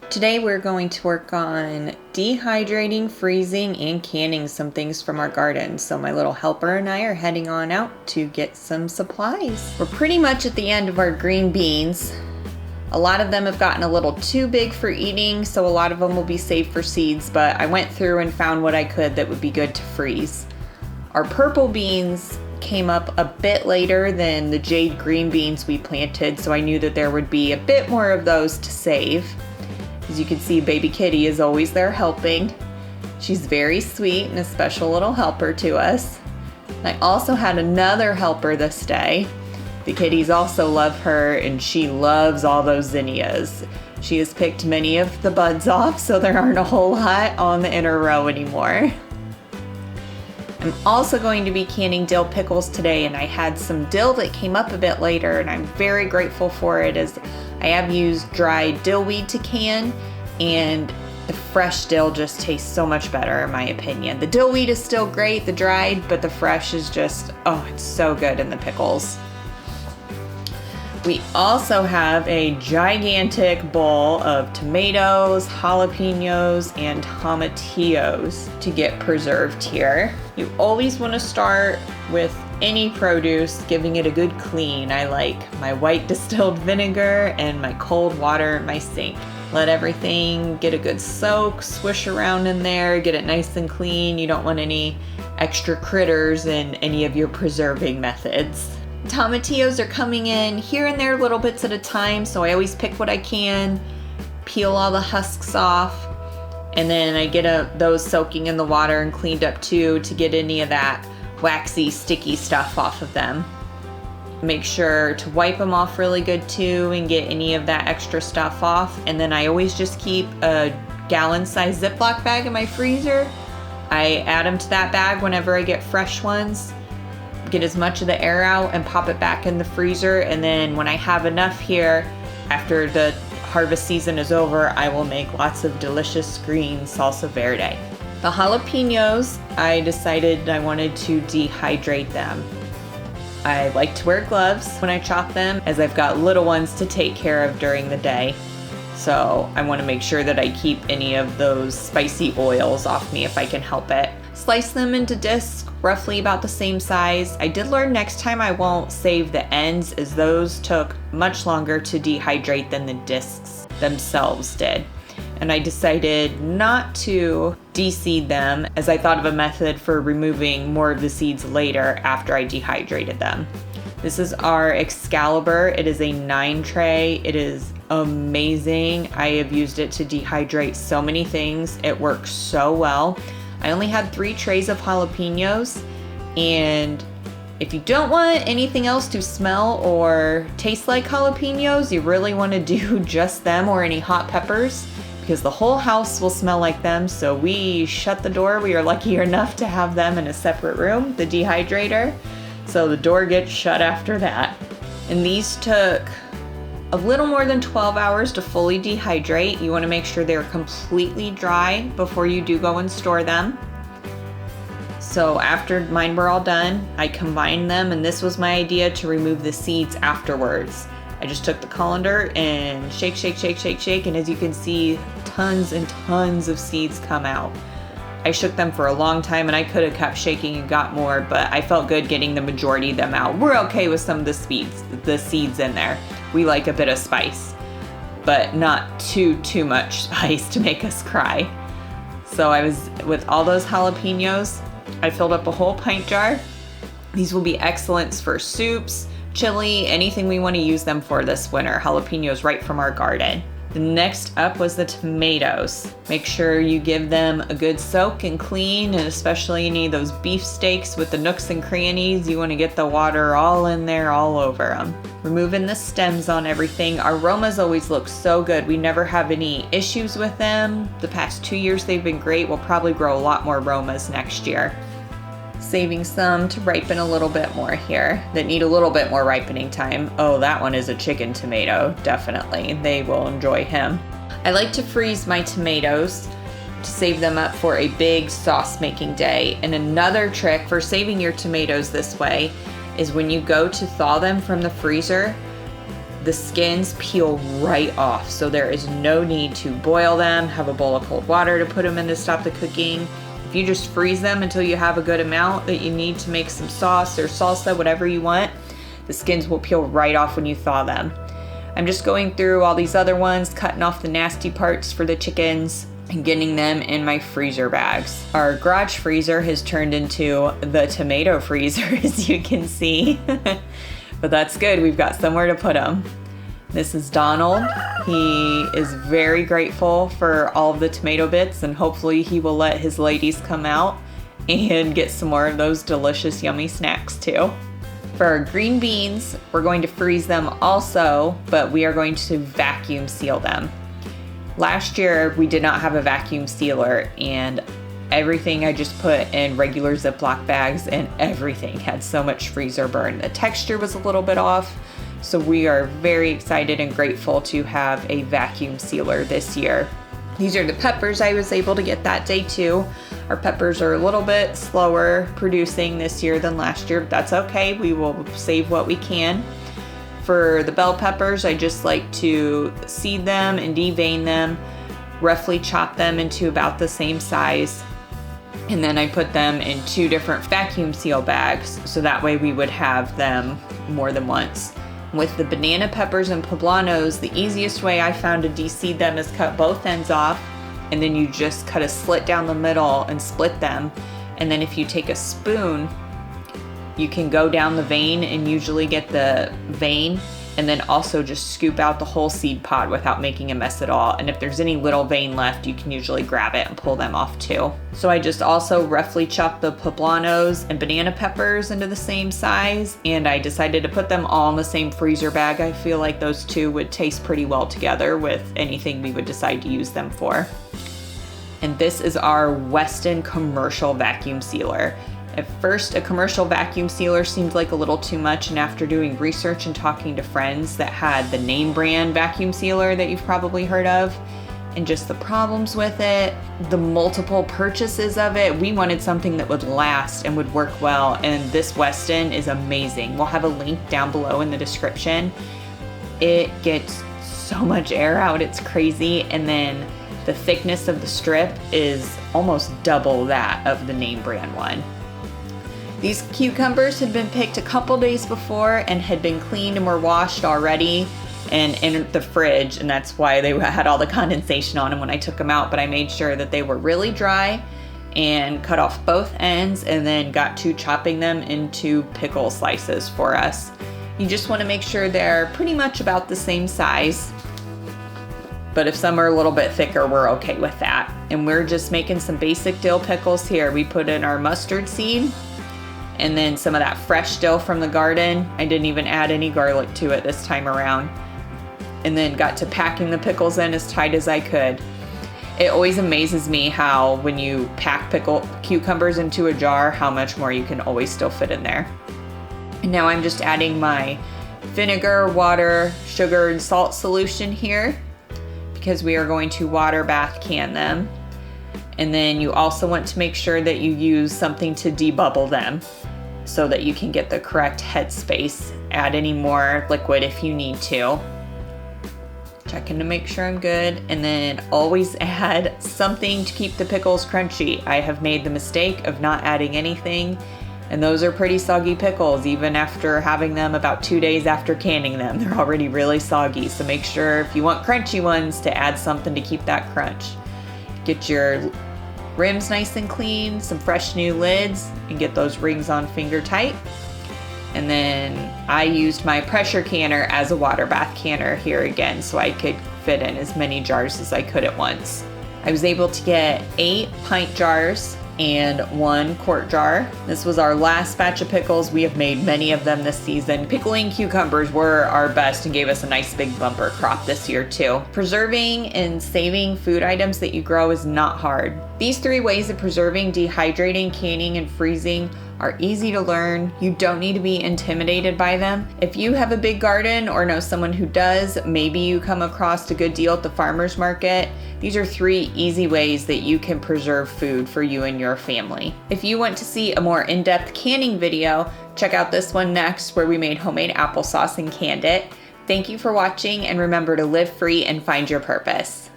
Today we're going to work on dehydrating, freezing, and canning some things from our garden. So my little helper and I are heading on out to get some supplies. We're pretty much at the end of our green beans. A lot of them have gotten a little too big for eating, so a lot of them will be saved for seeds, but I went through and found what I could that would be good to freeze. Our purple beans came up a bit later than the jade green beans we planted, so I knew that there would be a bit more of those to save. As you can see, baby Kitty is always there helping. She's very sweet and a special little helper to us. I also had another helper this day. The kitties also love her, and she loves all those zinnias. She has picked many of the buds off, so there aren't a whole lot on the inner row anymore. I'm also going to be canning dill pickles today, and I had some dill that came up a bit later, and I'm very grateful for it, as I have used dried dill weed to can, and the fresh dill just tastes so much better in my opinion. The dill weed is still great, the dried, but the fresh is just, oh, it's so good in the pickles. We also have a gigantic bowl of tomatoes, jalapenos, and tomatillos to get preserved here. You always want to start with any produce, giving it a good clean. I like my white distilled vinegar and my cold water in my sink. Let everything get a good soak, swish around in there, get it nice and clean. You don't want any extra critters in any of your preserving methods. Tomatillos are coming in here and there little bits at a time, so I always pick what I can, peel all the husks off, and then I get those soaking in the water and cleaned up too to get any of that waxy, sticky stuff off of them. Make sure to wipe them off really good too and get any of that extra stuff off. And then I always just keep a gallon-sized Ziploc bag in my freezer. I add them to that bag whenever I get fresh ones. Get as much of the air out and pop it back in the freezer, and then when I have enough here, after the harvest season is over, I will make lots of delicious green salsa verde. The jalapenos, I decided I wanted to dehydrate them. I like to wear gloves when I chop them, as I've got little ones to take care of during the day. So I want to make sure that I keep any of those spicy oils off me if I can help it. Slice them into discs, roughly about the same size. I did learn next time I won't save the ends, as those took much longer to dehydrate than the discs themselves did. And I decided not to de-seed them, as I thought of a method for removing more of the seeds later after I dehydrated them. This is our Excalibur. It is a 9 tray. It is amazing. I have used it to dehydrate so many things. It works so well. I only had 3 trays of jalapenos, and if you don't want anything else to smell or taste like jalapenos, you really want to do just them or any hot peppers, because the whole house will smell like them. So we shut the door. We are lucky enough to have them in a separate room, the dehydrator. So the door gets shut after that. And these took a little more than 12 hours to fully dehydrate. You want to make sure they're completely dry before you do go and store them. So after mine were all done, I combined them, and this was my idea to remove the seeds afterwards. I just took the colander and shake, shake, shake, shake, shake, and as you can see, tons and tons of seeds come out. I shook them for a long time, and I could have kept shaking and got more, but I felt good getting the majority of them out. We're okay with some of the seeds in there. We like a bit of spice, but not too much spice to make us cry. So I was, with all those jalapenos, I filled up a whole pint jar. These will be excellent for soups, chili, anything we want to use them for this winter. Jalapenos right from our garden. The next up was the tomatoes. Make sure you give them a good soak and clean, and especially any of those beef steaks with the nooks and crannies, you want to get the water all in there, all over them. Removing the stems on everything. Our Romas always look so good. We never have any issues with them. The past 2 years they've been great. We'll probably grow a lot more Romas next year. Saving some to ripen a little bit more here that need a little bit more ripening time. Oh, that one is a chicken tomato, definitely. They will enjoy him. I like to freeze my tomatoes to save them up for a big sauce making day. And another trick for saving your tomatoes this way is when you go to thaw them from the freezer, the skins peel right off, so there is no need to boil them, have a bowl of cold water to put them in to stop the cooking. If you just freeze them until you have a good amount that you need to make some sauce or salsa, whatever you want, the skins will peel right off when you thaw them. I'm just going through all these other ones, cutting off the nasty parts for the chickens and getting them in my freezer bags. Our garage freezer has turned into the tomato freezer, as you can see. But that's good, we've got somewhere to put them. This is Donald. He is very grateful for all of the tomato bits, and hopefully he will let his ladies come out and get some more of those delicious, yummy snacks too. For our green beans, we're going to freeze them also, but we are going to vacuum seal them. Last year, we did not have a vacuum sealer, and everything I just put in regular Ziploc bags, and everything had so much freezer burn. The texture was a little bit off, so we are very excited and grateful to have a vacuum sealer this year. These are the peppers I was able to get that day too. Our peppers are a little bit slower producing this year than last year, but that's okay. We will save what we can. For the bell peppers, I just like to seed them and devein them, roughly chop them into about the same size, and then I put them in 2 different vacuum seal bags, so that way we would have them more than once. With the banana peppers and poblanos, the easiest way I found to de-seed them is cut both ends off, and then you just cut a slit down the middle and split them. And then if you take a spoon, you can go down the vein and usually get the vein, and then also just scoop out the whole seed pod without making a mess at all. And if there's any little vein left, you can usually grab it and pull them off too. So I just also roughly chopped the poblanos and banana peppers into the same size, and I decided to put them all in the same freezer bag. I feel like those two would taste pretty well together with anything we would decide to use them for. And this is our Weston commercial vacuum sealer. At first, a commercial vacuum sealer seemed like a little too much, and after doing research and talking to friends that had the name brand vacuum sealer that you've probably heard of, and just the problems with it, the multiple purchases of it, we wanted something that would last and would work well, and this Weston is amazing. We'll have a link down below in the description. It gets so much air out, it's crazy, and then the thickness of the strip is almost double that of the name brand one. These cucumbers had been picked a couple days before and had been cleaned and were washed already and in the fridge, and that's why they had all the condensation on them when I took them out. But I made sure that they were really dry and cut off both ends, and then got to chopping them into pickle slices for us. You just want to make sure they're pretty much about the same size, but if some are a little bit thicker, we're okay with that. And we're just making some basic dill pickles here. We put in our mustard seed, and then some of that fresh dill from the garden. I didn't even add any garlic to it this time around. And then got to packing the pickles in as tight as I could. It always amazes me how when you pack cucumbers into a jar, how much more you can always still fit in there. And now I'm just adding my vinegar, water, sugar, and salt solution here, because we are going to water bath can them. And then you also want to make sure that you use something to debubble them so that you can get the correct head space. Add any more liquid if you need to. Checking to make sure I'm good. And then always add something to keep the pickles crunchy. I have made the mistake of not adding anything, and those are pretty soggy pickles. Even after having them about 2 days after canning them, they're already really soggy. So make sure if you want crunchy ones to add something to keep that crunch. Get your rims nice and clean, some fresh new lids, and get those rings on finger tight. And then I used my pressure canner as a water bath canner here again, so I could fit in as many jars as I could at once. I was able to get 8 pint jars and 1 quart jar. This was our last batch of pickles. We have made many of them this season. Pickling cucumbers were our best and gave us a nice big bumper crop this year too. Preserving and saving food items that you grow is not hard. These 3 ways of preserving, dehydrating, canning, and freezing are easy to learn. You don't need to be intimidated by them. If you have a big garden or know someone who does, maybe you come across a good deal at the farmer's market. These are 3 easy ways that you can preserve food for you and your family. If you want to see a more in-depth canning video, check out this one next where we made homemade applesauce and canned it. Thank you for watching, and remember to live free and find your purpose.